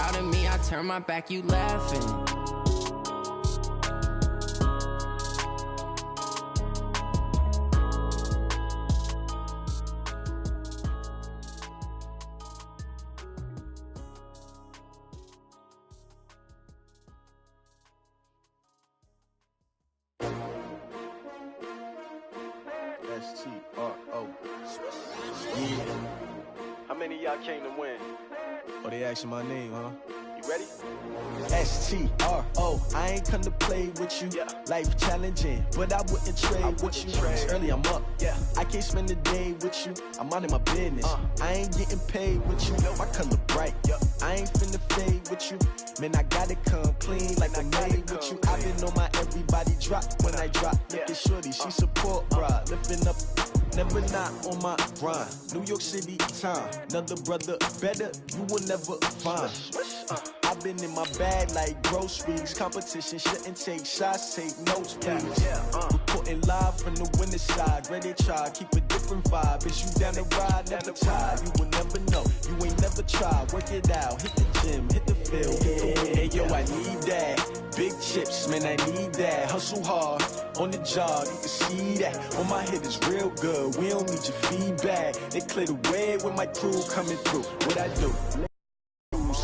proud of me, I turn my back, you laughing. S-T-R-O. Yeah. How many of y'all came to win? Oh, they asking my name, huh? You ready? S-T-R-O. I ain't come to play with you. Yeah. Life challenging, but I wouldn't trade with you. It's early, I'm up. Yeah. I can't spend the day with you. I'm out in my business. I ain't getting paid with you. My color bright. Yep. I ain't finna fade with you. Man, I gotta come clean like I'm made with you. I've been on my everybody drop when I drop. Look at shorty, she support ride. Lifting up, never not on my grind. New York City time, another brother better, you will never find. I've been in my bag like groceries. Competition shouldn't take shots, take notes, please. Reporting live from the winning side. Ready to try, keep a different vibe. Is you down the ride, never tired. You will never know, you ain't never tried. Work it out, hit the gym, hit the field. Hey yo, I need that. Big chips, man, I need that. Hustle hard, on the job, you can see that. On my head is real good, we don't need your feedback. They clear the way when my crew coming through. What I do?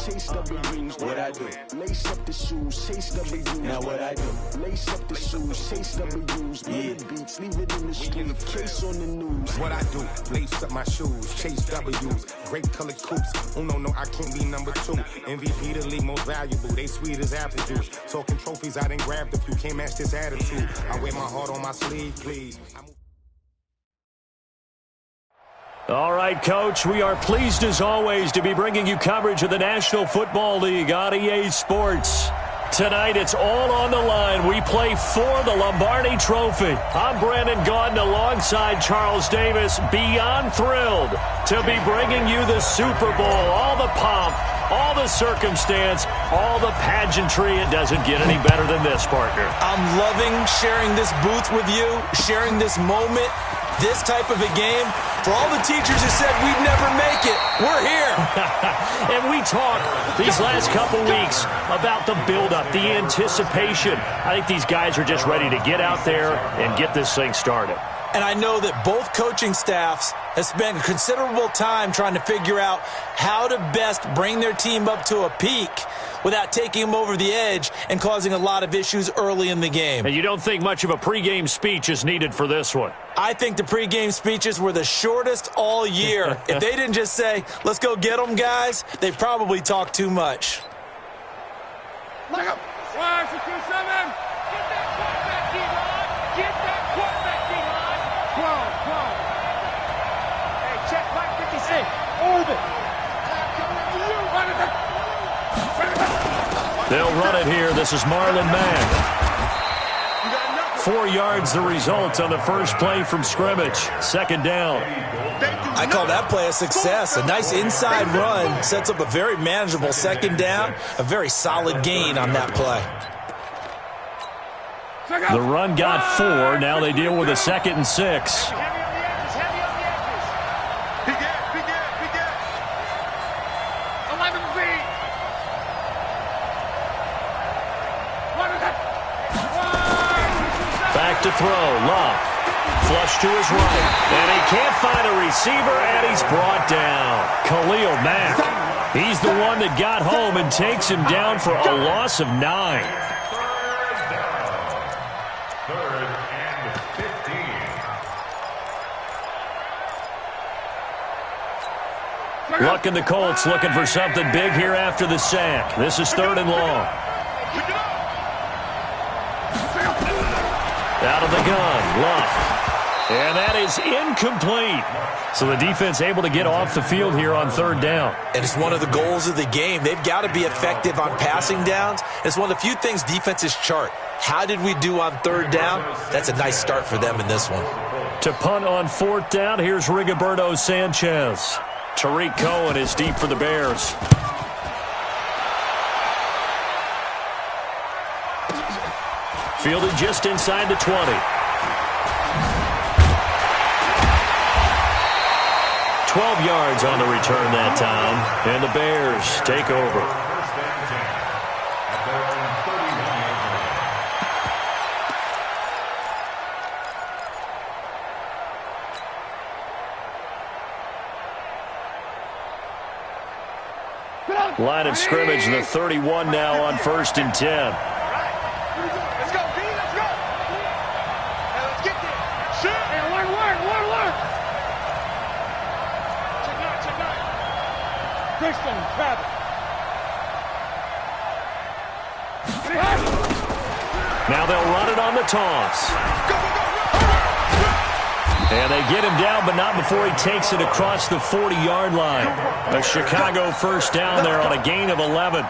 Chase W's, what I do? Lace up the shoes, chase W's. Now what I do? Lace up the shoes, chase W's. Yeah, beats, leave it in the street, case on the news. What I do? Lace up my shoes, chase W's. Great colored coops. Oh no, I can't be number 2. MVP the league most valuable. They sweet as apple juice. Talking trophies, I didn't grab the few. Can't match this attitude. I wear my heart on my sleeve, please. All right, Coach, we are pleased as always to be bringing you coverage of the National Football League on EA Sports. Tonight, it's all on the line. We play for the Lombardi Trophy. I'm Brandon Gaudin alongside Charles Davis. Beyond thrilled to be bringing you the Super Bowl. All the pomp, all the circumstance, all the pageantry. It doesn't get any better than this, partner. I'm loving sharing this booth with you, sharing this moment, this type of a game. For all the teachers who said we'd never make it, we're here. And we talk these last couple weeks about the buildup, the anticipation. I think these guys are just ready to get out there and get this thing started. And I know that both coaching staffs have spent considerable time trying to figure out how to best bring their team up to a peak without taking them over the edge and causing a lot of issues early in the game. And you don't think much of a pregame speech is needed for this one? I think the pregame speeches were the shortest all year. If they didn't just say, let's go get them, guys, they probably talked too much. Leg up. 1, 2, 7. Get that quarterback, D-Ron. Get that quarterback, D-Ron. 12. Hey, check Mike 56. Hold it. They'll run it here. This is Marlon Mack. 4 yards the result on the first play from scrimmage. Second down. I call that play a success. A nice inside run sets up a very manageable second down. A very solid gain on that play. The run got 4. Now they deal with a 2nd and 6. To throw, Love, flush to his right, and he can't find a receiver, and he's brought down. Khalil Mack, he's the one that got home and takes him down for a loss of 9. Third and 15. Looking the Colts looking for something big here after the sack. This is 3rd and long. Out of the gun, Luck. And that is incomplete. So the defense able to get off the field here on 3rd down. And it's one of the goals of the game. They've got to be effective on passing downs. It's one of the few things defenses chart. How did we do on 3rd down? That's a nice start for them in this one. To punt on 4th down, here's Rigoberto Sanchez. Tariq Cohen is deep for the Bears. Fielded just inside the 20. 12 yards on the return that time, and the Bears take over. Line of scrimmage, the 31 now on 1st and 10. Let's go, B, let's go. Now let's get there. Shoot. And one word. Check nine. Christian, Travis. Now they'll run it on the toss. And they get him down, but not before he takes it across the 40-yard line. A Chicago first down there on a gain of 11.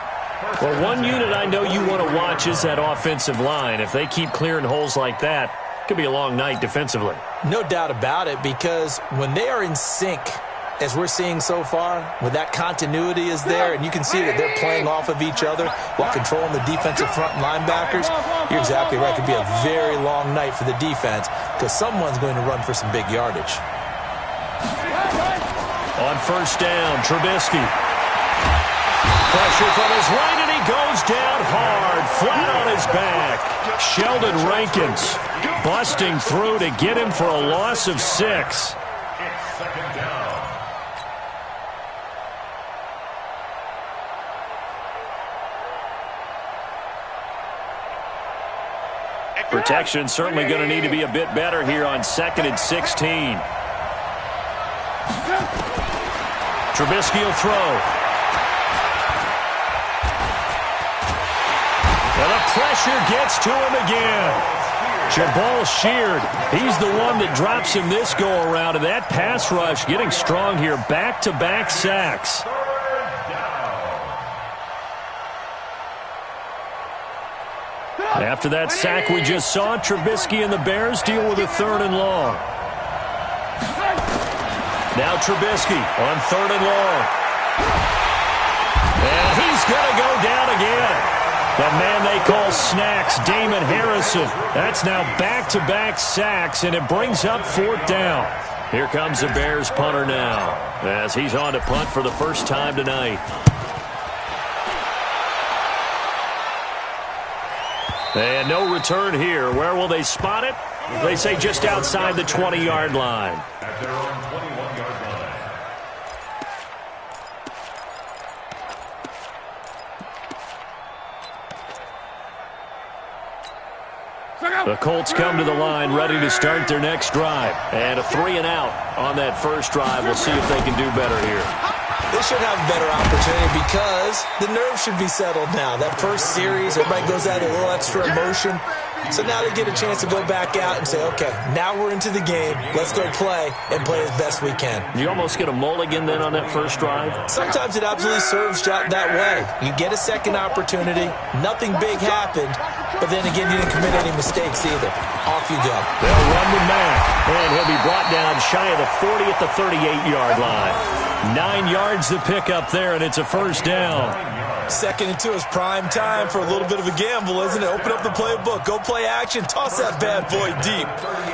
Well, one unit I know you want to watch is that offensive line. If they keep clearing holes like that, it could be a long night defensively. No doubt about it, because when they are in sync, as we're seeing so far, when that continuity is there, and you can see that they're playing off of each other while controlling the defensive front linebackers, you're exactly right. It could be a very long night for the defense because someone's going to run for some big yardage. On first down, Trubisky. Pressure from his right, and he goes down hard, flat on his back. Sheldon Rankins busting through to get him for a loss of 6. Protection certainly going to need to be a bit better here on 2nd and 16. Trubisky will throw. And the pressure gets to him again. Jabal Sheard, he's the one that drops him this go-around. And that pass rush getting strong here. Back-to-back sacks. After that sack we just saw, Trubisky and the Bears deal with a 3rd and long. Now Trubisky on 3rd and long. And he's going to go down again. That man they call Snacks, Damon Harrison. That's now back-to-back sacks, and it brings up 4th down. Here comes the Bears punter now, as he's on to punt for the first time tonight. And no return here. Where will they spot it? They say just outside the 20-yard line. At their own 21-yard line. The Colts come to the line ready to start their next drive. And a 3 and out on that first drive. We'll see if they can do better here. They should have a better opportunity because the nerves should be settled now. That first series, everybody goes out with a little extra emotion. So now they get a chance to go back out and say, okay, now we're into the game. Let's go play and play as best we can. You almost get a mulligan then on that first drive? Sometimes it absolutely serves that way. You get a second opportunity. Nothing big happened. But then again, you didn't commit any mistakes either. Off you go. They'll run with Mack. And he'll be brought down shy of the 40 at the 38-yard line. 9 yards to pick up there, and it's a first down. 2nd and 2 is prime time for a little bit of a gamble, isn't it? Open up the playbook, go play action, toss that bad boy deep.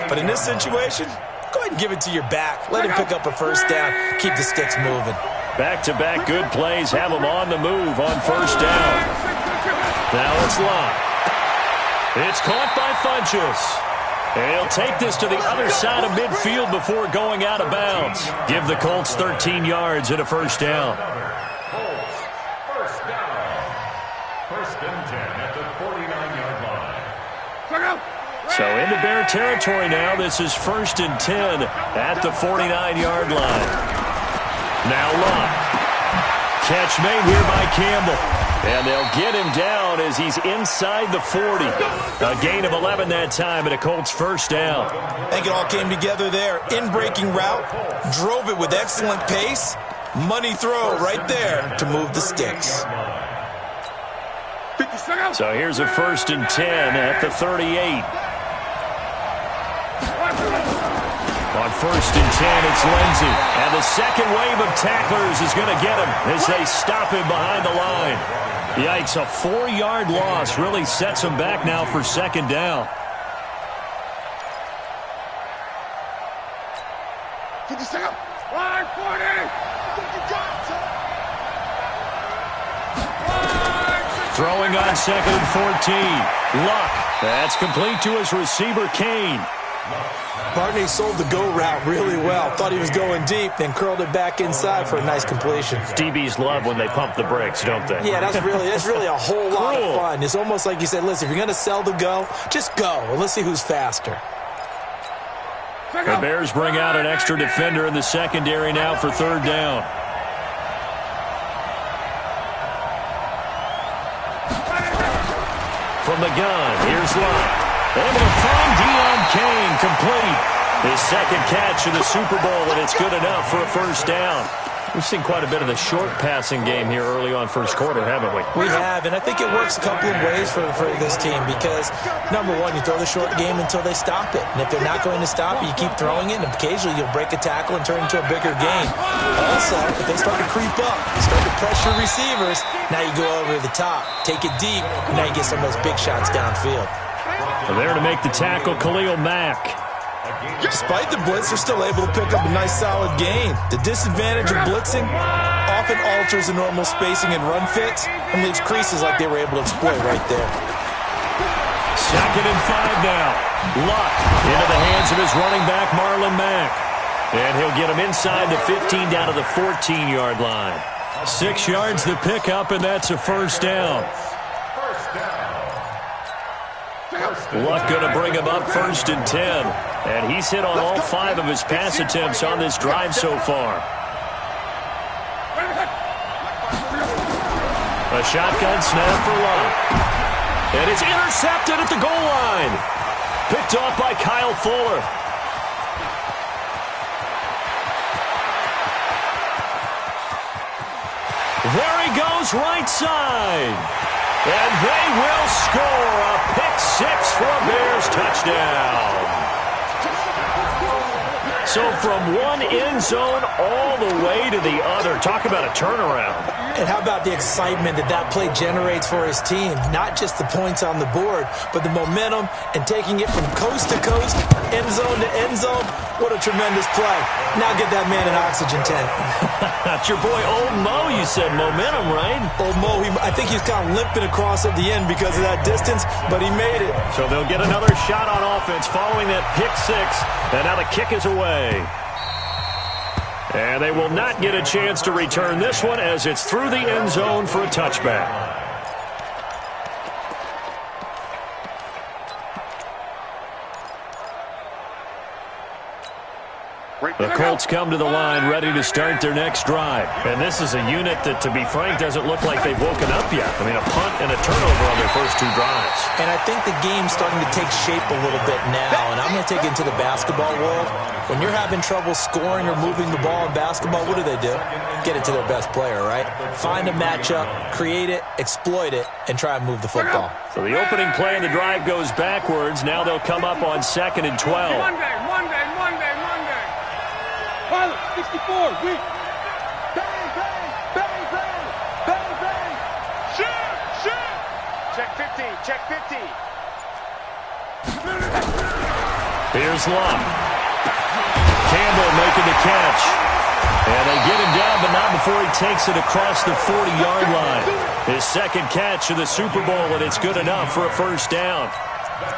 But in this situation, go ahead and give it to your back. Let him pick up a first down. Keep the sticks moving. Back-to-back good plays have him on the move on first down. Now it's locked. It's caught by Funchess. And he'll take this to the other side of midfield before going out of bounds. Give the Colts 13 yards and a first down. Colts, first down. 1st and 10 at the 49-yard line. So into Bear territory now. This is 1st and 10 at the 49-yard line. Now Locke. Catch made here by Campbell. And they'll get him down as he's inside the 40. A gain of 11 that time and a Colts first down. I think it all came together there. In-breaking route, drove it with excellent pace. Money throw right there to move the sticks. So here's a 1st and 10 at the 38. On 1st and 10, it's Lindsey. And the second wave of tacklers is going to get him as they stop him behind the line. Yikes, a 4-yard loss really sets him back now for 2nd down. Throwing on 2nd and 14. Luck. That's complete to his receiver, Kane. Barney sold the go route really well. Thought he was going deep, then curled it back inside for a nice completion. DBs love when they pump the brakes, don't they? Yeah, that's really a whole lot of fun. It's almost like you said, listen, if you're going to sell the go, just go, and let's see who's faster. The Bears bring out an extra defender in the secondary now for third down. From the gun, here's Lott. Able to find Deion Kane, complete. His second catch in the Super Bowl, and it's good enough for a first down. We've seen quite a bit of the short passing game here early on first quarter, haven't we? We have, and I think it works a couple of ways for this team because, number one, you throw the short game until they stop it. And if they're not going to stop it, you keep throwing it, and occasionally you'll break a tackle and turn it into a bigger game. Also, if they start to creep up, you start to pressure receivers, now you go over the top, take it deep, and now you get some of those big shots downfield. There to make the tackle, Khalil Mack. Despite the blitz, they're still able to pick up a nice solid gain. The disadvantage of blitzing often alters the normal spacing and run fits and leaves creases like they were able to exploit right there. 2nd and 5 now. Luck into the hands of his running back, Marlon Mack. And he'll get him inside the 15 down to the 14-yard line. 6 yards the pickup, and that's a first down. Luck going to bring him up 1st and 10. And he's hit on all 5 of his pass attempts on this drive so far. A shotgun snap for Luck. And it's intercepted at the goal line. Picked off by Kyle Fuller. There he goes, right side. And they will score a pick-6 for a Bears touchdown. So from one end zone all the way to the other. Talk about a turnaround. And how about the excitement that play generates for his team? Not just the points on the board, but the momentum and taking it from coast to coast, end zone to end zone. What a tremendous play. Now get that man an oxygen tank. That's your boy Old Mo, you said. Momentum, right? Old Mo, I think he's kind of limping across at the end because of that distance, but he made it. So they'll get another shot on offense following that pick-6, and now the kick is away. And they will not get a chance to return this one as it's through the end zone for a touchback. The Colts come to the line ready to start their next drive. And this is a unit that, to be frank, doesn't look like they've woken up yet. I mean, a punt and a turnover on their first 2 drives. And I think the game's starting to take shape a little bit now. And I'm going to take it into the basketball world. When you're having trouble scoring or moving the ball in basketball, what do? Get it to their best player, right? Find a matchup, create it, exploit it, and try and move the football. So the opening play of the drive goes backwards. Now they'll come up on 2nd and 12. Monday. 64, weak. Bang, bang, bang, bang, bang, bang. Shoot. Check 50, check 50. Here's Luck. Campbell making the catch. And they get him down, but not before he takes it across the 40-yard line. His second catch of the Super Bowl, and it's good enough for a first down.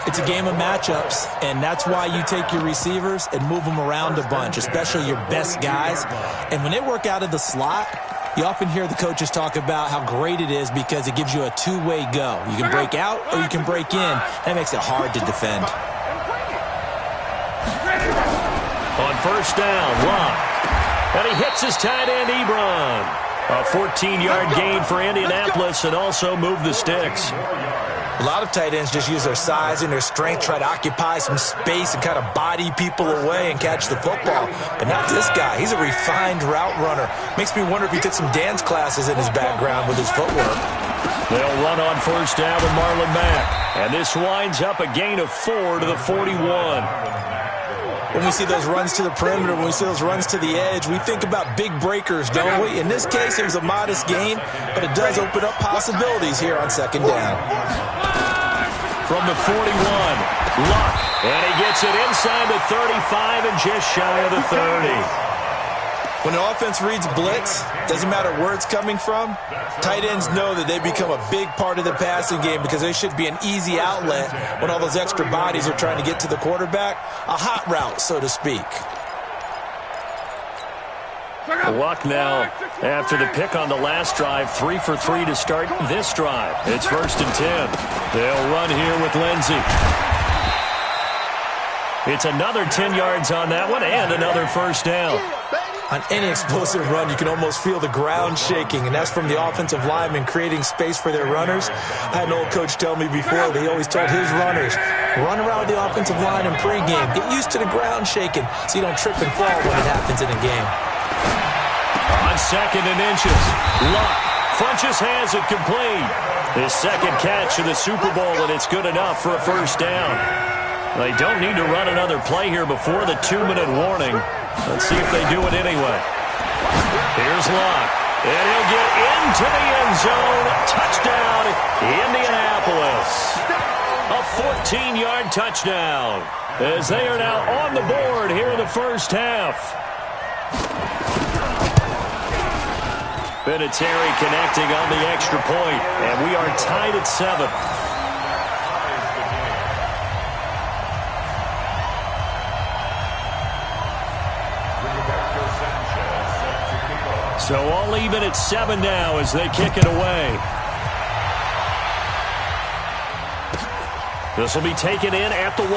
It's a game of matchups, and that's why you take your receivers and move them around a bunch, especially your best guys. And when they work out of the slot, you often hear the coaches talk about how great it is because it gives you a two-way go. You can break out or you can break in. That makes it hard to defend. On first down, Luck. And he hits his tight end, Ebron. A 14-yard gain for Indianapolis and also move the sticks. A lot of tight ends just use their size and their strength, try to occupy some space and kind of body people away and catch the football. But not this guy. He's a refined route runner. Makes me wonder if he took some dance classes in his background with his footwork. They'll run on first down with Marlon Mack. And this winds up a gain of 4 to the 41. When we see those runs to the perimeter, when we see those runs to the edge, we think about big breakers, don't we? In this case, it was a modest gain, but it does open up possibilities here on second down. From the 41, Luck, and he gets it inside the 35 and just shy of the 30. When the offense reads blitz, doesn't matter where it's coming from, tight ends know that they become a big part of the passing game because they should be an easy outlet when all those extra bodies are trying to get to the quarterback. A hot route, so to speak. Luck now after the pick on the last drive. 3 for 3 to start this drive. It's 1st and 10. They'll run here with Lindsey. It's another 10 yards on that one and another first down. On any explosive run, you can almost feel the ground shaking, and that's from the offensive linemen creating space for their runners. I had an old coach tell me before that he always told his runners, run around the offensive line in pregame. Get used to the ground shaking so you don't trip and fall when it happens in a game. On 2nd and inches, Luck. Funchess has it complete. His second catch of the Super Bowl, and it's good enough for a first down. They don't need to run another play here before the 2-minute warning. Let's see if they do it anyway. Here's Luck. And he'll get into the end zone. Touchdown, Indianapolis. A 14-yard touchdown as they are now on the board here in the first half. Vinatieri connecting on the extra point, and we are tied at 7. So all even at 7 now as they kick it away. This will be taken in at the 1.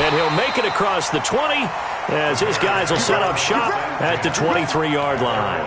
And he'll make it across the 20 as his guys will set up shop at the 23-yard line.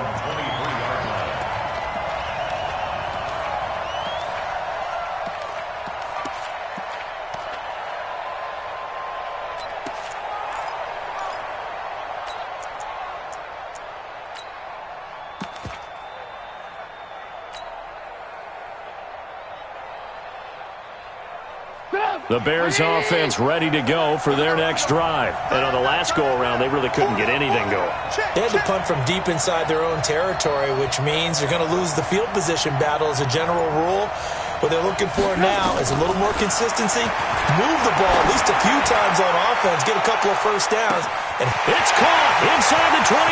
The Bears offense ready to go for their next drive. And on the last go-around, they really couldn't get anything going. They had to punt from deep inside their own territory, which means they're going to lose the field position battle as a general rule. What they're looking for now is a little more consistency, move the ball at least a few times on offense, get a couple of first downs. And it's caught inside the 25.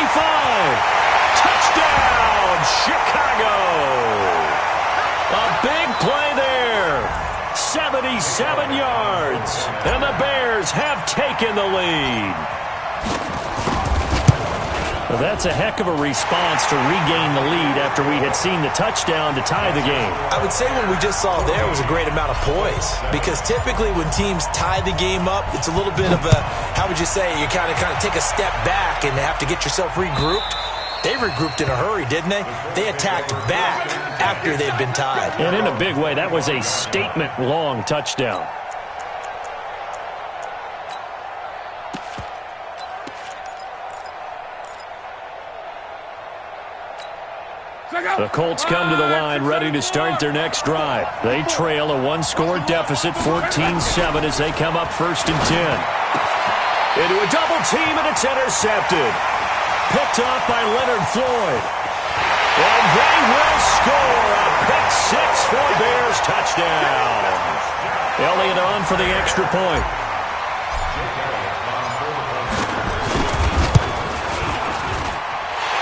Touchdown, Chicago. A big play there. 77 yards, and the Bears have taken the lead. Well, that's a heck of a response to regain the lead after we had seen the touchdown to tie the game. I would say what we just saw there was a great amount of poise, because typically when teams tie the game up, it's a little bit of a, how would you say, you kind of take a step back and have to get yourself regrouped. They regrouped in a hurry, didn't they? They attacked back after they'd been tied. And in a big way, that was a statement-long touchdown. The Colts come to the line ready to start their next drive. They trail a one-score deficit, 14-7, as they come up 1st and 10. Into a double team, and it's intercepted. Picked off by Leonard Floyd. And they will score a pick six for Bears touchdown. Elliott on for the extra point.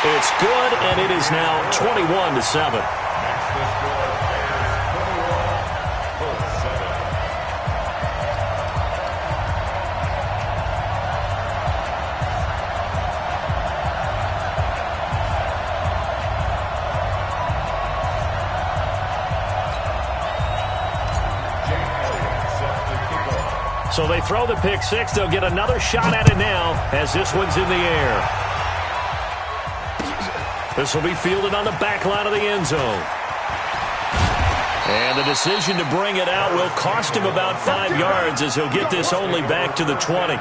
It's good, and it is now 21-7. So they throw the pick six. They'll get another shot at it now as this one's in the air. This will be fielded on the back line of the end zone. And the decision to bring it out will cost him about 5 yards as he'll get this only back to the 20.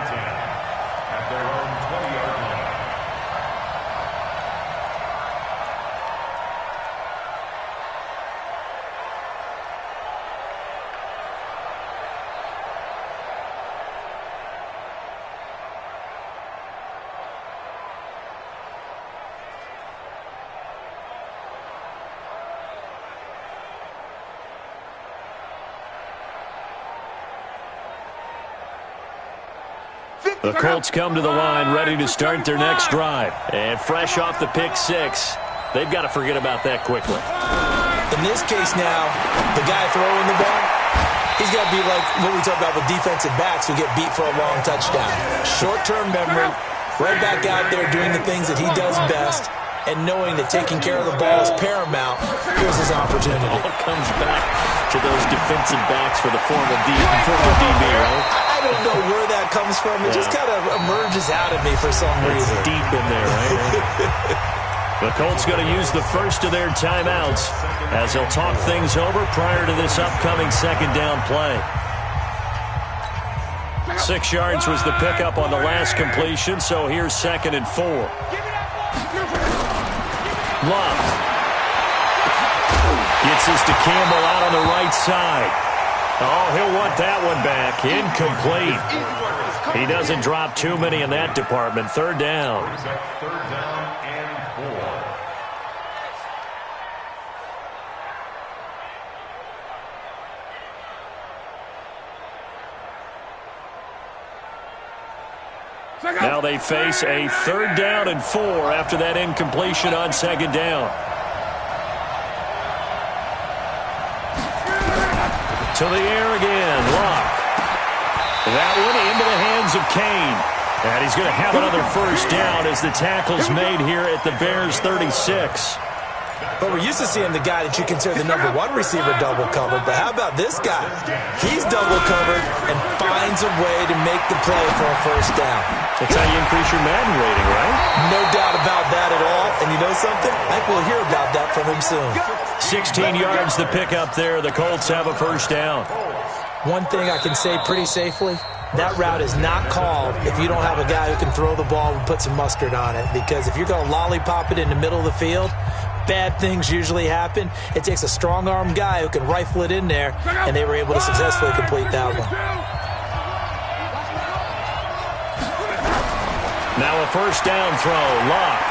The Colts come to the line ready to start their next drive. And fresh off the pick six, they've got to forget about that quickly. In this case now, the guy throwing the ball, he's got to be like what we talk about with defensive backs who get beat for a long touchdown. Short-term memory, right back out there doing the things that he does best, and knowing that taking care of the ball is paramount. Here's his opportunity. All comes back to those defensive backs for the former DB, right? I don't know where that comes from. It just kind of emerges out of me for some reason. It's deep in there, right? The Colts going to use the first of their timeouts as they'll talk things over prior to this upcoming second down play. 6 yards was the pickup on the last completion, so here's 2nd and 4. Love gets this to Campbell out on the right side. Oh, he'll want that one back. Incomplete. He doesn't drop too many in that department. 3rd down. 3rd down and 4. Now they face a 3rd down and 4 after that incompletion on 2nd down. To the air again, Locke. That one into the hands of Kane. And he's going to have another 1st down as the tackle's made here at the Bears' 36. But we're used to seeing the guy that you consider the number 1 receiver double covered. But how about this guy? He's double covered and finds a way to make the play for a 1st down. That's how you increase your Madden rating, right? No doubt about that at all. And you know something? I think we'll hear about that from him soon. 16 yards the pickup there. The Colts have a 1st down. One thing I can say pretty safely, that route is not called if you don't have a guy who can throw the ball and put some mustard on it. Because if you're going to lollipop it in the middle of the field, bad things usually happen. It takes a strong-arm guy who can rifle it in there, and they were able to successfully complete that one. Now a 1st down throw. Locke.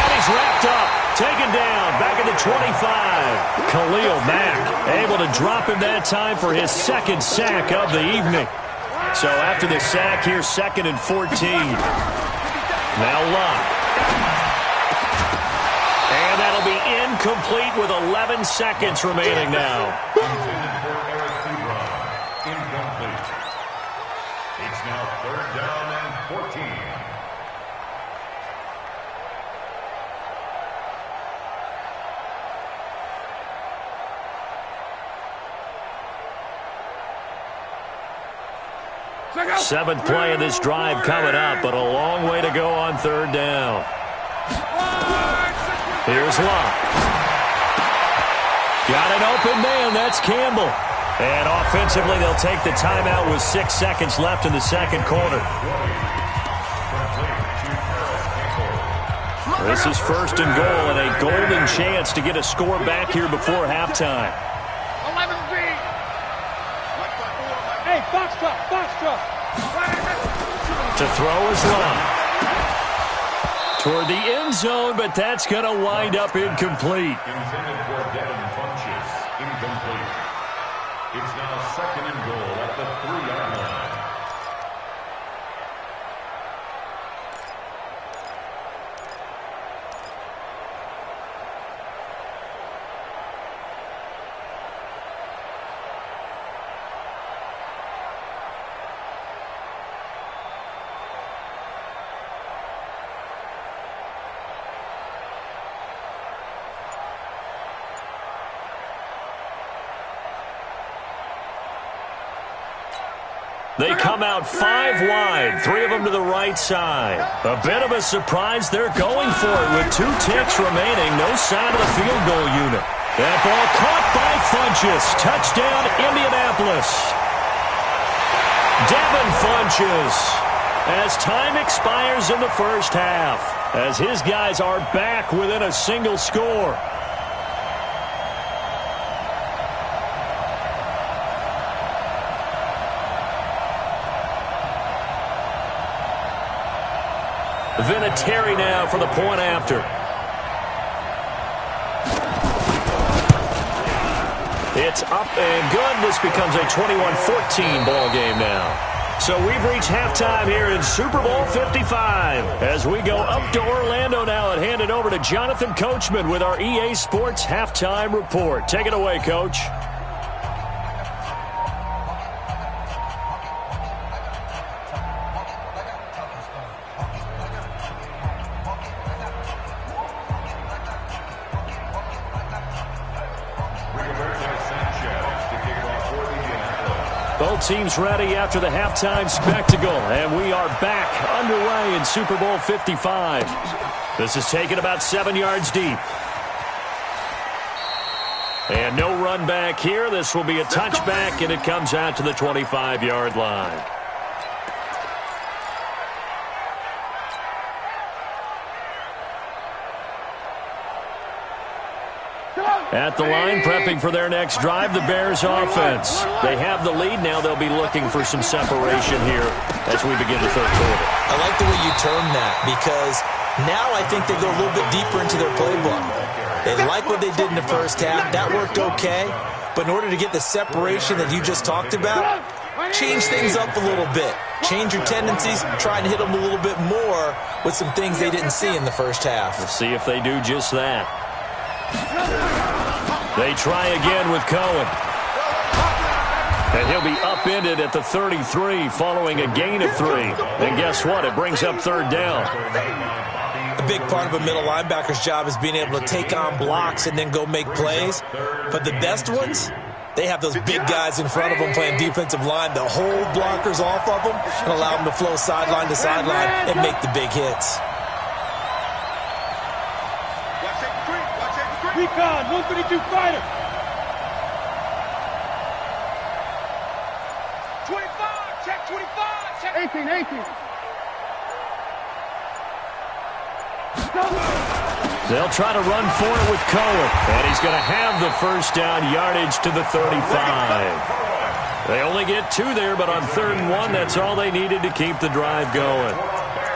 And he's wrapped up. Taken down. Back at the 25. Khalil Mack able to drop him that time for his 2nd sack of the evening. So after the sack, here's 2nd and 14. Now Locke. And that'll be incomplete with 11 seconds remaining now. Incomplete. It's now 3rd down and 14. Seventh play of this drive coming up, but a long way to go on 3rd down. Here's Locke. Got an open man. That's Campbell. And offensively, they'll take the timeout with 6 seconds left in the 2nd quarter. This is 1st and goal and a golden chance to get a score back here before halftime. 11B. Hey, box truck. To throw is Locke. Toward the end zone, but that's going to wind up incomplete. Intended for Devin Funches. Incomplete. It's now 2nd and goal at the 3-yard line. They come out 5 wide, 3 of them to the right side. A bit of a surprise. They're going for it with 2 ticks remaining. No sign of the field goal unit. That ball caught by Funches. Touchdown, Indianapolis. Devin Funches. As time expires in the 1st half, as his guys are back within a single score. Vinatieri now for the point after. It's up and good. This becomes a 21-14 ball game now. So we've reached halftime here in Super Bowl 55. As we go up to Orlando now and hand it over to Jonathan Coachman with our EA Sports Halftime Report. Take it away, Coach. Both teams ready after the halftime spectacle, and we are back underway in Super Bowl 55. This is taken about 7 yards deep. And no run back here. This will be a touchback, and it comes out to the 25-yard line. At the line, prepping for their next drive, the Bears offense. They have the lead. Now they'll be looking for some separation here as we begin the third quarter. I like the way you term that, because now I think they go a little bit deeper into their playbook. They like what they did in the first half. That worked okay. But in order to get the separation that you just talked about, change things up a little bit. Change your tendencies. Try and hit them a little bit more with some things they didn't see in the first half. We'll see if they do just that. They try again with Cohen. And he'll be upended at the 33 following a gain of 3. And guess what? It brings up third down. A big part of a middle linebacker's job is being able to take on blocks and then go make plays. But the best ones, they have those big guys in front of them playing defensive line to hold blockers off of them and allow them to flow sideline to sideline and make the big hits. Recon, 132 fighter. 25, check 25, check 18. They'll try to run for it with Cohen, and he's going to have the first down yardage to the 35. They only get 2 there, but on 3rd and 1, that's all they needed to keep the drive going.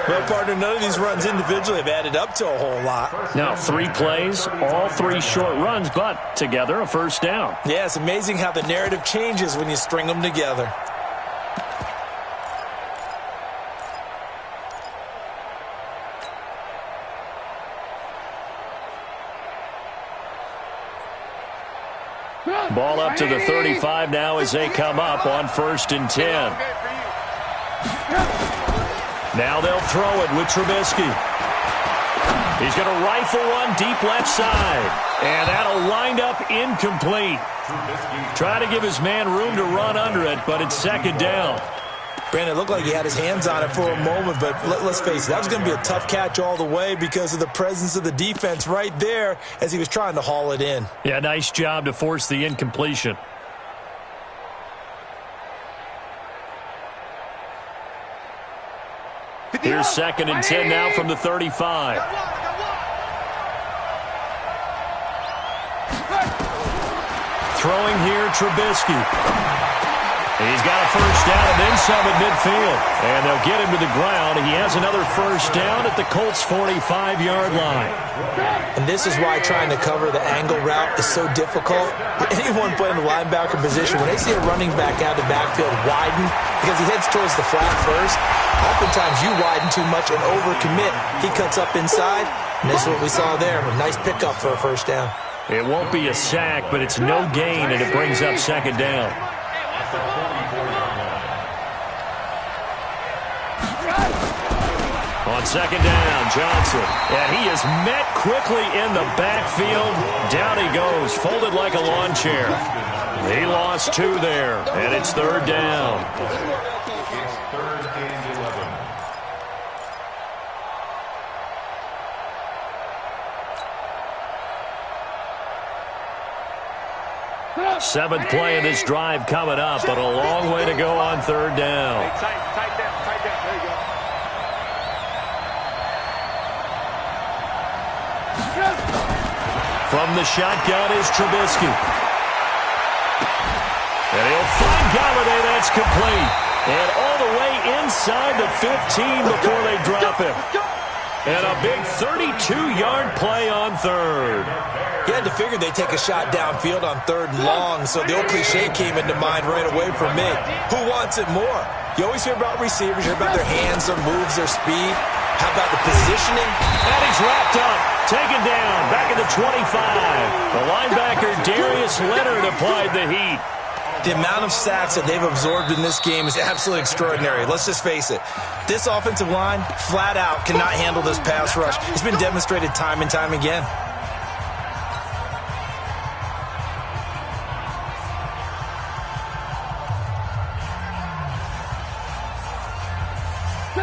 Well, partner, none of these runs individually have added up to a whole lot. Now, 3 plays, all 3 short runs, but together a first down. Yeah, it's amazing how the narrative changes when you string them together. Ball up to the 35 now as they come up on 1st and 10. Now they'll throw it with Trubisky. He's going to rifle one deep left side. And that'll wind up incomplete. Try to give his man room to run under it, but it's 2nd down. Brandon, it looked like he had his hands on it for a moment, but let's face it, that was going to be a tough catch all the way because of the presence of the defense right there as he was trying to haul it in. Yeah, nice job to force the incompletion. Here's 2nd and 10 now from the 35. Throwing here, Trubisky. He's got a first down and then some at midfield. And they'll get him to the ground. He has another first down at the Colts' 45-yard line. And this is why trying to cover the angle route is so difficult. Anyone playing the linebacker position, when they see a running back out of the backfield widen, because he heads towards the flat first, oftentimes you widen too much and overcommit. He cuts up inside, and this is what we saw there. A nice pickup for a first down. It won't be a sack, but it's no gain, and it brings up 2nd down. On 2nd down, Johnson. And he is met quickly in the backfield. Down he goes, folded like a lawn chair. He lost 2 there, and it's 3rd down. It's 3rd and 11. 7th play of this drive coming up, but a long way to go on 3rd down. Tight down. There you go. From the shotgun is Trubisky. And he'll find Galladay. That's complete. And all the way inside the 15 before they drop him. And a big 32-yard play on third. You had to figure they'd take a shot downfield on 3rd and long, so the old cliche came into mind right away for me. Who wants it more? You always hear about receivers, you hear about their hands, their moves, their speed. How about the positioning? And he's wrapped up, taken down, back at the 25. The linebacker, Darius Leonard, applied the heat. The amount of sacks that they've absorbed in this game is absolutely extraordinary. Let's just face it. This offensive line, flat out, cannot handle this pass rush. It's been demonstrated time and time again.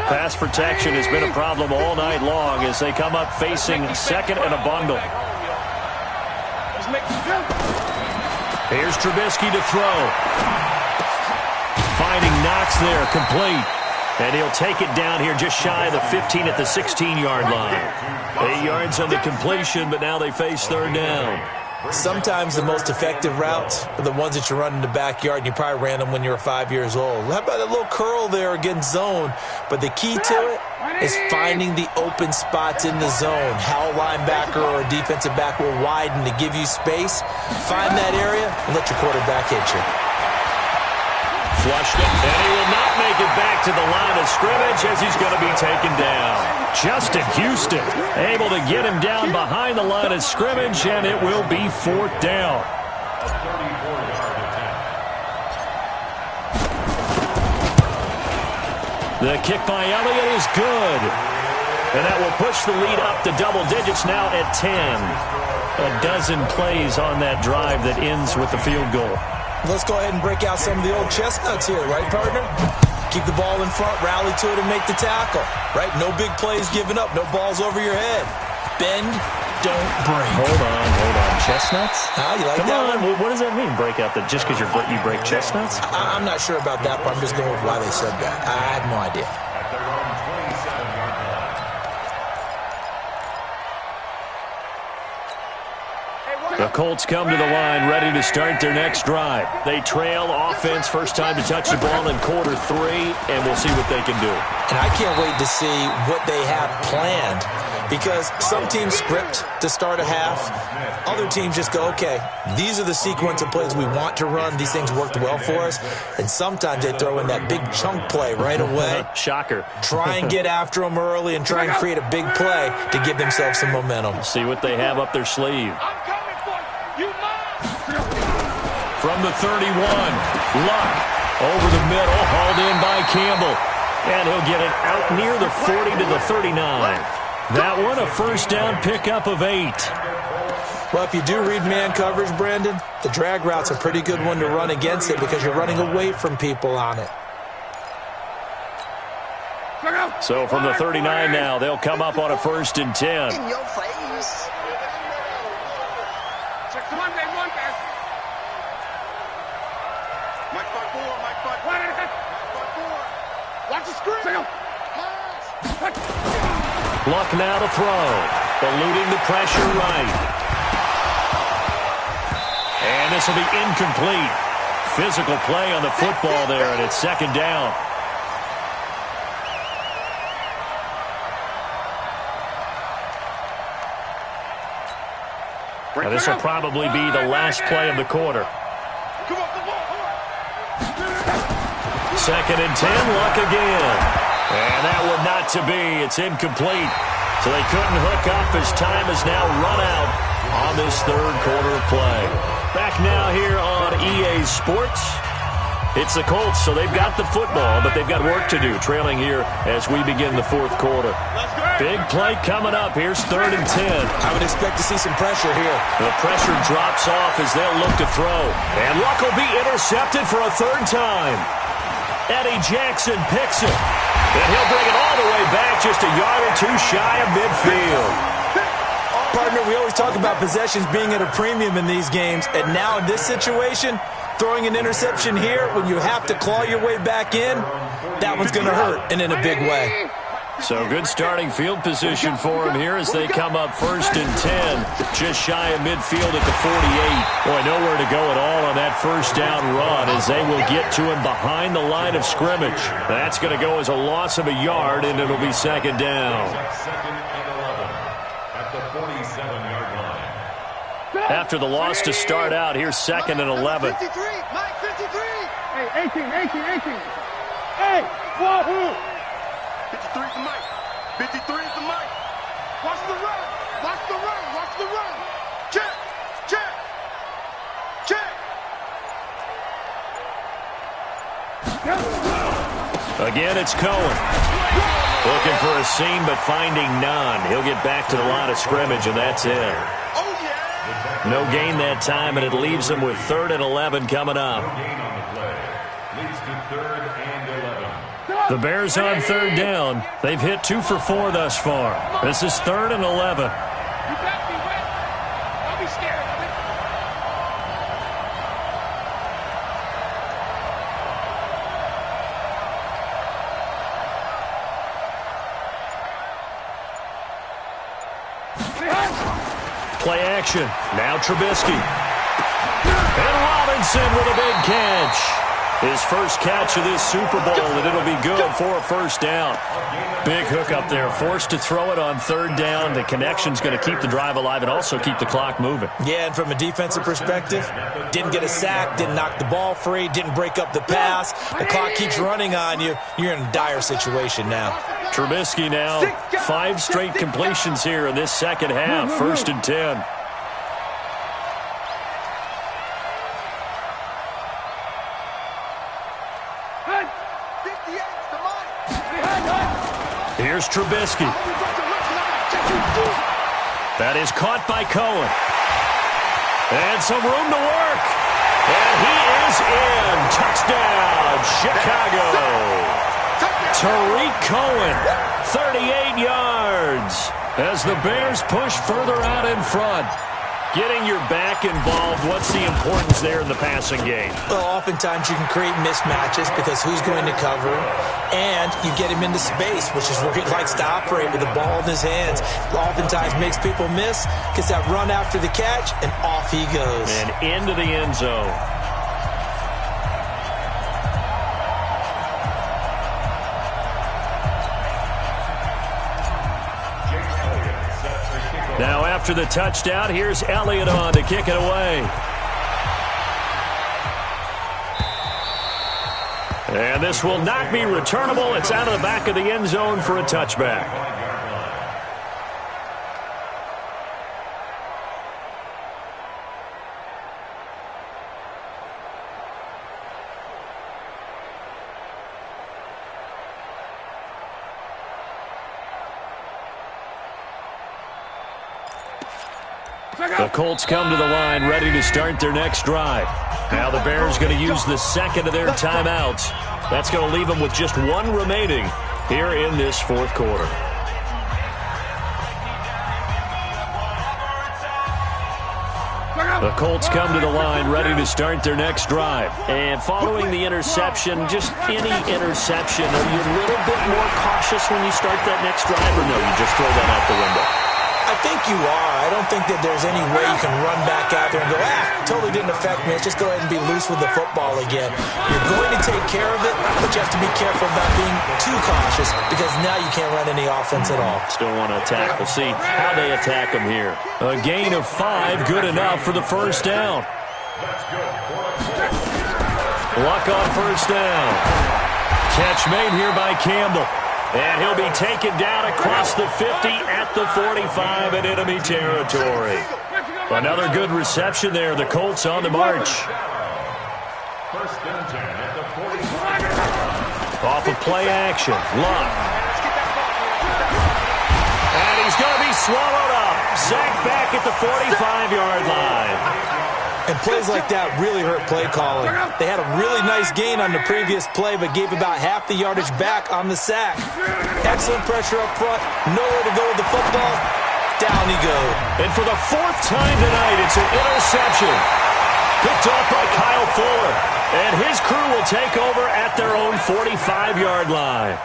Pass protection has been a problem all night long as they come up facing second and a bundle. Here's Trubisky to throw. Finding Knox there, complete. And he'll take it down here just shy of the 15 at the 16-yard line. 8 yards on the completion, but now they face 3rd down. Sometimes the most effective routes are the ones that you run in the backyard, and you probably ran them when you were 5 years old. How about a little curl there against zone? But the key to it is finding the open spots in the zone. How a linebacker or a defensive back will widen to give you space. Find that area and let your quarterback hit you. Flushed it, and he will not make it back to the line of scrimmage as he's going to be taken down. Justin Houston able to get him down behind the line of scrimmage, and it will be 4th down. The kick by Elliott is good. And that will push the lead up to double digits now at 10. A dozen plays on that drive that ends with the field goal. Let's go ahead and break out some of the old chestnuts here, right, partner? Keep the ball in front, rally to it, and make the tackle, right? No big plays given up, no balls over your head. Bend, don't break. Hold on. Chestnuts? You like Come that on. one? What does that mean, break out? That just because you break chestnuts? I'm not sure about that, but I'm just going with why they said that. I have no idea. The Colts come to the line ready to start their next drive. They trail offense, first time to touch the ball in quarter 3, and we'll see what they can do. And I can't wait to see what they have planned, because some teams script to start a half. Other teams just go, okay, these are the sequence of plays we want to run. These things worked well for us. And sometimes they throw in that big chunk play right away. Shocker. Try and get after them early and try and create a big play to give themselves some momentum. See what they have up their sleeve. From the 31, Luck over the middle, hauled in by Campbell. And he'll get it out near the 40 to the 39. That one, a first down pickup of 8. Well, if you do read man coverage, Brandon, the drag route's a pretty good one to run against it because you're running away from people on it. So from the 39 now, they'll come up on a 1st and 10. In your face. Come on, they want that. Mike 5-4, Mike 5-4. Watch the screen. Luck now to throw. Eluding the pressure right. And this will be incomplete. Physical play on the football there, and it's 2nd down. Now this will probably be the last play of the quarter. 2nd and 10, Luck again. And that one not to be. It's incomplete. So they couldn't hook up as time has now run out on this 3rd quarter of play. Back now here on EA Sports. It's the Colts, so they've got the football, but they've got work to do, trailing here as we begin the 4th quarter. Big play coming up. Here's 3rd and 10. I would expect to see some pressure here. The pressure drops off as they'll look to throw. And Luck will be intercepted for a 3rd time. Eddie Jackson picks it. And he'll bring it all the way back just a yard or 2 shy of midfield. Partner, we always talk about possessions being at a premium in these games. And now in this situation, throwing an interception here when you have to claw your way back in, that one's going to hurt, and in a big way. So good starting field position for him here as they come up 1st and 10. Just shy of midfield at the 48. Boy, nowhere to go at all on that first down run as they will get to him behind the line of scrimmage. That's going to go as a loss of a yard, and it'll be 2nd down. 2nd and 11 at the 47-yard line. After the loss to start out, here's 2nd and 11. 53, Mike, 53. Hey, 18. Hey, wahoo! 53 is the mic. 53 is the mic. Watch the run. Watch the run. Watch the run. Check. Again, it's Cohen. Looking for a seam, but finding none. He'll get back to the line of scrimmage, and that's it. Oh, yeah. No gain that time, and it leaves him with 3rd and 11 coming up. No gain on the play. Leads to 3rd and 11. The Bears on 3rd down. They've hit 2 for 4 thus far. This is 3rd and 11. You got me wet. I'll be scared of it. Play action. Now Trubisky. And Robinson with a big catch. His first catch of this Super Bowl, and it'll be good for a 1st down. Big hook up there. Forced to throw it on 3rd down. The connection's going to keep the drive alive and also keep the clock moving. Yeah, and from a defensive perspective, didn't get a sack, didn't knock the ball free, didn't break up the pass. The clock keeps running on you. You're in a dire situation now. Trubisky now, 5 straight completions here in this second half. 1st and 10. Here's Trubisky. That is caught by Cohen. And some room to work. And he is in. Touchdown, Chicago. Tariq Cohen, 38 yards. As the Bears push further out in front. Getting your back involved, what's the importance there in the passing game? Well, oftentimes you can create mismatches because who's going to cover, and you get him into space, which is where he likes to operate with the ball in his hands. Oftentimes makes people miss, gets that run after the catch, and off he goes. And into the end zone. Now after the touchdown, here's Elliott on to kick it away. And this will not be returnable. It's out of the back of the end zone for a touchback. The Colts come to the line ready to start their next drive. Now the Bears going to use the second of their timeouts. That's going to leave them with just 1 remaining here in this 4th quarter. The Colts come to the line ready to start their next drive. And following the interception, just any interception, are you a little bit more cautious when you start that next drive, or no, you just throw that out the window? I think you are. I don't think that there's any way you can run back out there and go, totally didn't affect me. Let's just go ahead and be loose with the football again. You're going to take care of it, but you have to be careful about being too cautious because now you can't run any offense at all. Still want to attack. We'll see how they attack them here. A gain of 5, good enough for the 1st down. Luck on 1st down. Catch made here by Campbell. And he'll be taken down across the 50 at the 45 in enemy territory. Another good reception there. The Colts on the march. 1st and 10 at the 45. Off of play action. Luck. And he's going to be swallowed up. Sacked back at the 45-yard line. And plays like that really hurt play calling. They had a really nice gain on the previous play, but gave about half the yardage back on the sack. Excellent pressure up front. Nowhere to go with the football. Down he goes. And for the 4th time tonight, it's an interception. Picked off by Kyle Fuller. And his crew will take over at their own 45-yard line.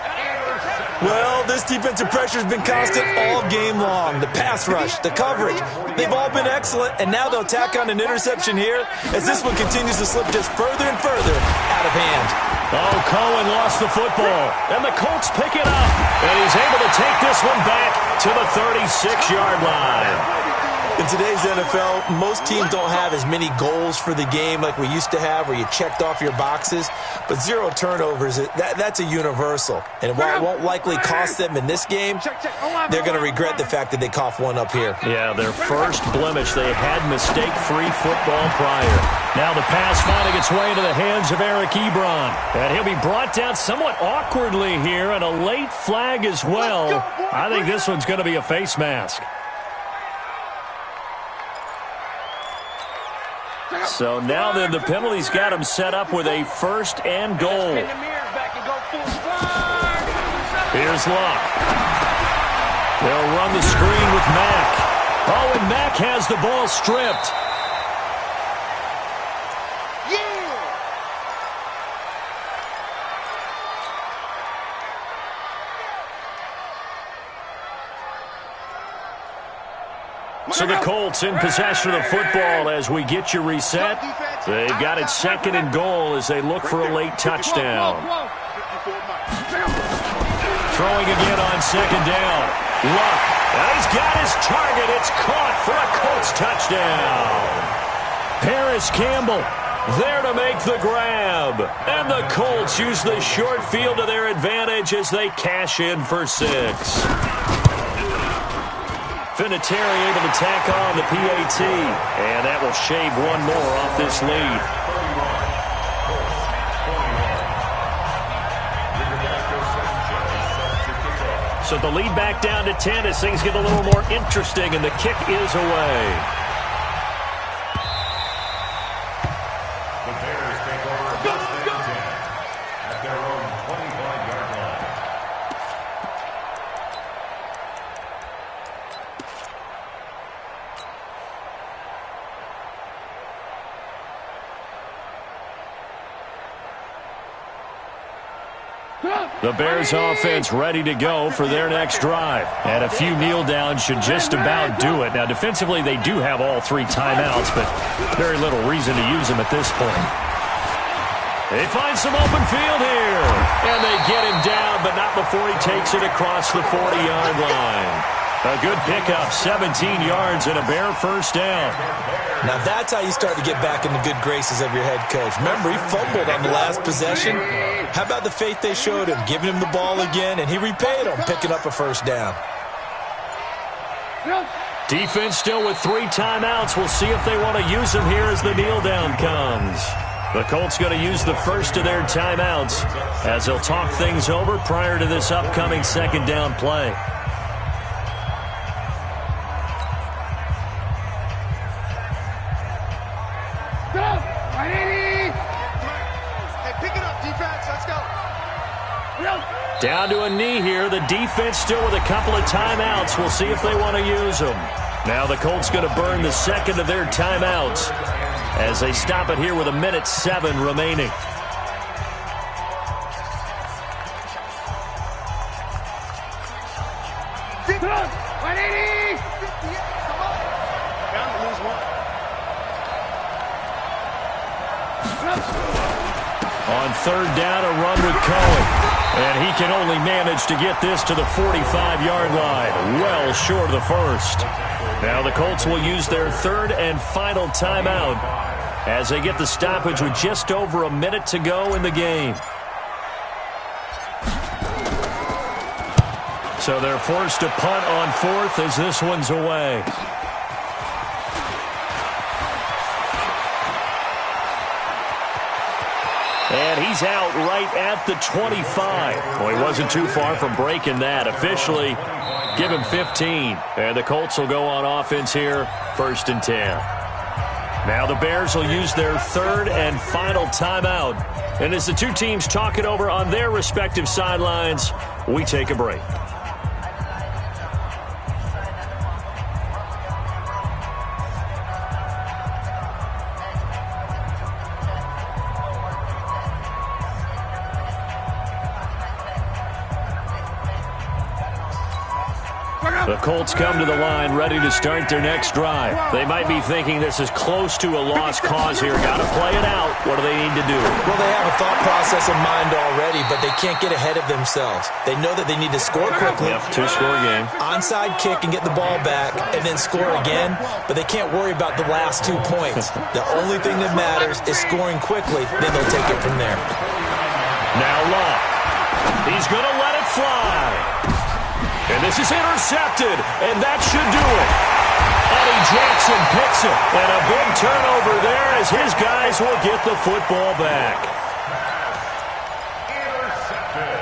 Well, this defensive pressure has been constant all game long. The pass rush, the coverage, they've all been excellent, and now they'll tack on an interception here as this one continues to slip just further and further out of hand. Oh, Cohen lost the football, and the Colts pick it up, and he's able to take this one back to the 36-yard line. In today's NFL, most teams don't have as many goals for the game like we used to have where you checked off your boxes, but 0 turnovers, that's a universal. And while it won't likely cost them in this game, they're going to regret the fact that they coughed one up here. Yeah, their first blemish. They had mistake-free football prior. Now the pass finding its way into the hands of Eric Ebron. And he'll be brought down somewhat awkwardly here, and a late flag as well. I think this one's going to be a face mask. So now then the penalty's got him set up with a 1st and goal. Here's Luck. They'll run the screen with Mack. Oh, and Mack has the ball stripped. So the Colts in possession of the football as we get you reset. They've got it 2nd and goal as they look for a late touchdown. Throwing again on 2nd down. Luck. And he's got his target. It's caught for a Colts touchdown. Paris Campbell there to make the grab. And the Colts use the short field to their advantage as they cash in for 6. Vinatieri able to tack on the PAT, and that will shave one more off this lead. So the lead back down to 10 as things get a little more interesting, and the kick is away. The Bears take over 1st and 10 at their own 25-yard line. The Bears offense ready to go for their next drive. And a few kneel downs should just about do it. Now, defensively, they do have all 3 timeouts, but very little reason to use them at this point. They find some open field here. And they get him down, but not before he takes it across the 40-yard line. A good pickup, 17 yards and a Bear 1st down. Now that's how you start to get back in the good graces of your head coach. Remember, he fumbled on the last possession. How about the faith they showed him, giving him the ball again, and he repaid them, picking up a 1st down. Defense still with 3 timeouts. We'll see if they want to use them here as the kneel down comes. The Colts going to use the first of their timeouts as they'll talk things over prior to this upcoming 2nd down play. Down to a knee here. The defense still with a couple of timeouts. We'll see if they want to use them. Now the Colts going to burn the 2nd of their timeouts as they stop it here with 1:07 remaining. On 3rd down, a run with Cohen. And he can only manage to get this to the 45-yard line, well short of the 1st. Now the Colts will use their 3rd and final timeout as they get the stoppage with just over a minute to go in the game. So they're forced to punt on 4th as this one's away. And he's out right at the 25. Well, he wasn't too far from breaking that. Officially, give him 15. And the Colts will go on offense here, 1st and 10. Now the Bears will use their 3rd and final timeout. And as the 2 teams talk it over on their respective sidelines, we take a break. The Colts come to the line ready to start their next drive. They might be thinking this is close to a lost cause here. Got to play it out. What do they need to do? Well, they have a thought process in mind already, but they can't get ahead of themselves. They know that they need to score quickly. Yep, two-score game. Onside kick and get the ball back and then score again, but they can't worry about the last 2 points. The only thing that matters is scoring quickly, then they'll take it from there. Now Love. He's going to let it fly. And this is intercepted, and that should do it. Eddie Jackson picks it, and a big turnover there as his guys will get the football back. Intercepted.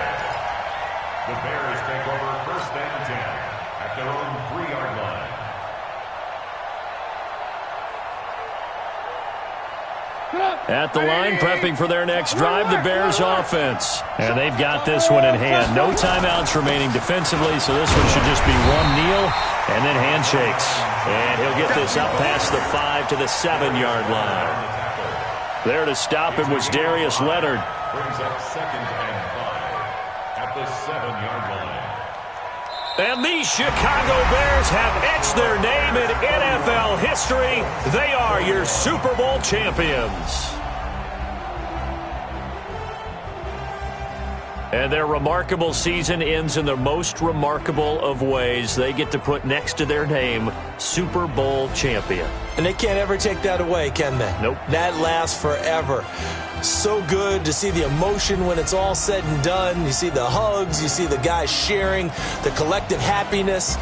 The Bears take over first and 10 at their own 3-yard line. At the line, prepping for their next drive, the Bears offense. And they've got this one in hand. No timeouts remaining defensively, so this one should just be one kneel and then handshakes. And he'll get this up past the 5 to the 7-yard line. There to stop him was Darius Leonard. Brings up 2nd and 5 at the 7-yard line. And these Chicago Bears have etched their name in NFL history. They are your Super Bowl champions. And their remarkable season ends in the most remarkable of ways. They get to put next to their name, Super Bowl champion. And they can't ever take that away, can they? Nope. That lasts forever. So good to see the emotion when it's all said and done. You see the hugs, you see the guys sharing, the collective happiness.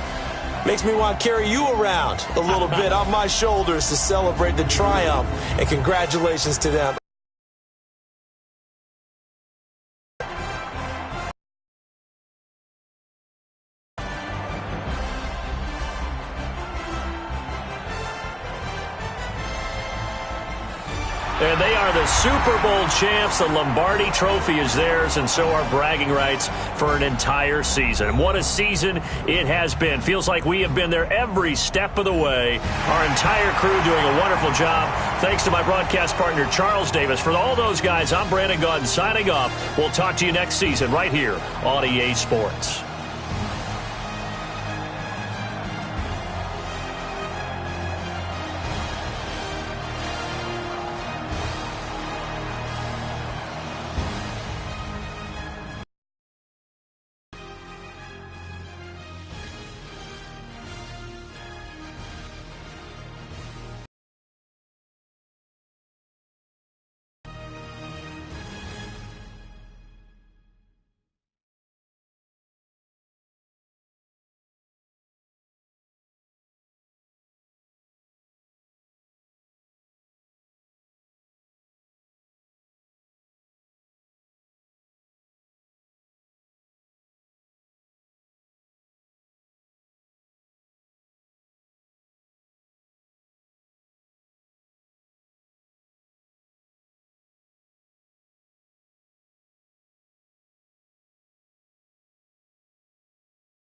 Makes me want to carry you around a little bit on my shoulders to celebrate the triumph. And congratulations to them. And they are the Super Bowl champs. The Lombardi Trophy is theirs, and so are bragging rights for an entire season. What a season it has been. Feels like we have been there every step of the way. Our entire crew doing a wonderful job. Thanks to my broadcast partner, Charles Davis. For all those guys, I'm Brandon Gaudin signing off. We'll talk to you next season right here on EA Sports.